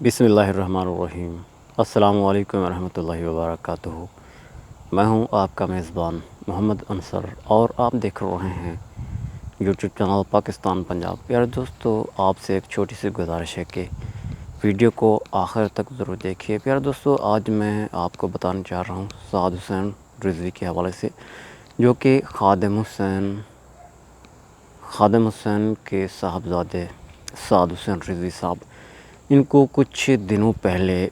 بسم اللہ الرحمن الرحیم۔ السلام علیکم ورحمۃ اللہ وبرکاتہ۔ میں ہوں آپ کا میزبان محمد انصر اور آپ دیکھ رہے ہیں یوٹیوب چینل پاکستان پنجاب۔ پیارے دوستو، آپ سے ایک چھوٹی سی گزارش ہے کہ ویڈیو کو آخر تک ضرور دیکھیے۔ پیارے دوستو، آج میں آپ کو بتانا چاہ رہا ہوں سعد حسین رضوی کے حوالے سے، جو کہ خادم حسین کے صاحبزادے سعد حسین رضوی صاحب، ان کو کچھ دنوں پہلے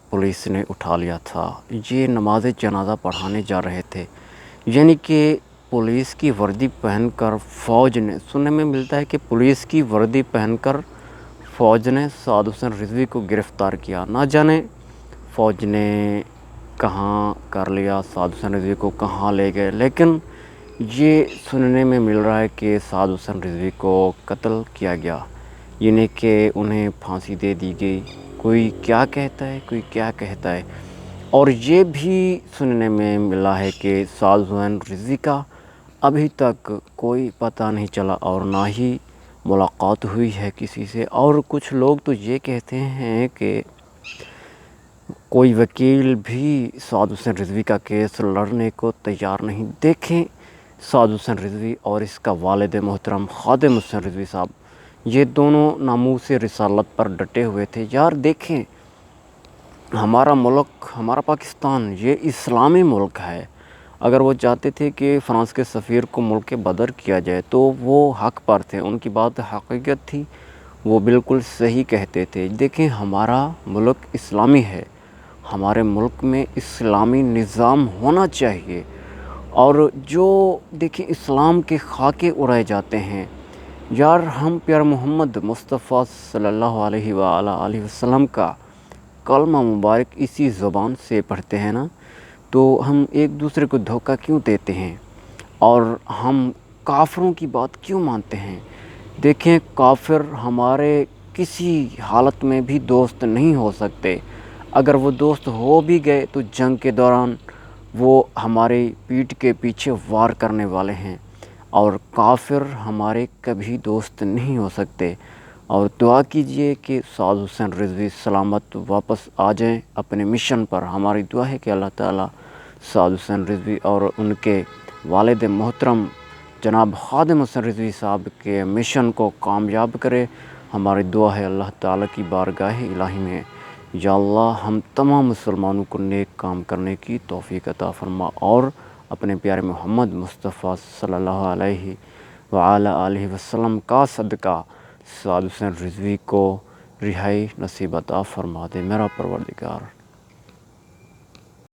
پولیس نے اٹھا لیا تھا۔ یہ نماز جنازہ پڑھانے جا رہے تھے، یعنی کہ پولیس کی وردی پہن کر فوج نے، سننے میں ملتا ہے کہ پولیس کی وردی پہن کر فوج نے سعد حسین رضوی کو گرفتار کیا۔ نہ جانے فوج نے کہاں کر لیا، سعد حسین رضوی کو کہاں لے گئے، لیکن یہ سننے میں مل رہا ہے کہ سعد حسین رضوی کو قتل کیا گیا، یعنی کہ انہیں پھانسی دے دی گئی۔ کوئی کیا کہتا ہے، کوئی کیا کہتا ہے، اور یہ بھی سننے میں ملا ہے کہ سعد حسین رضوی کا ابھی تک کوئی پتہ نہیں چلا اور نہ ہی ملاقات ہوئی ہے کسی سے۔ اور کچھ لوگ تو یہ کہتے ہیں کہ کوئی وکیل بھی سعد حسین رضوی کا کیس لڑنے کو تیار نہیں۔ دیکھیں، سعد حسین رضوی اور اس کا والد محترم خادم حسین رضوی صاحب، یہ دونوں ناموس رسالت پر ڈٹے ہوئے تھے۔ یار دیکھیں، ہمارا ملک، ہمارا پاکستان، یہ اسلامی ملک ہے۔ اگر وہ چاہتے تھے کہ فرانس کے سفیر کو ملک بدر کیا جائے تو وہ حق پر تھے، ان کی بات حقیقت تھی، وہ بالکل صحیح کہتے تھے۔ دیکھیں، ہمارا ملک اسلامی ہے، ہمارے ملک میں اسلامی نظام ہونا چاہیے، اور جو دیکھیں اسلام کے خاکے اڑائے جاتے ہیں۔ یار، ہم پیارے محمد مصطفیٰ صلی اللہ علیہ وآلہ وسلم کا کلمہ مبارک اسی زبان سے پڑھتے ہیں نا، تو ہم ایک دوسرے کو دھوکہ کیوں دیتے ہیں اور ہم کافروں کی بات کیوں مانتے ہیں؟ دیکھیں، کافر ہمارے کسی حالت میں بھی دوست نہیں ہو سکتے۔ اگر وہ دوست ہو بھی گئے تو جنگ کے دوران وہ ہمارے پیٹھ کے پیچھے وار کرنے والے ہیں، اور کافر ہمارے کبھی دوست نہیں ہو سکتے۔ اور دعا کیجئے کہ سعد حسین رضوی سلامت واپس آ جائیں اپنے مشن پر۔ ہماری دعا ہے کہ اللہ تعالیٰ سعد حسین رضوی اور ان کے والد محترم جناب خادم حسین رضوی صاحب کے مشن کو کامیاب کرے۔ ہماری دعا ہے اللہ تعالیٰ کی بارگاہ الہی میں، یا اللہ ہم تمام مسلمانوں کو نیک کام کرنے کی توفیق عطا فرما، اور اپنے پیارے محمد مصطفیٰ صلی اللہ علیہ وآلہ وسلم کا صدقہ سعد حسین رضوی کو رہائی نصیب عطا فرما دے میرا پروردگار۔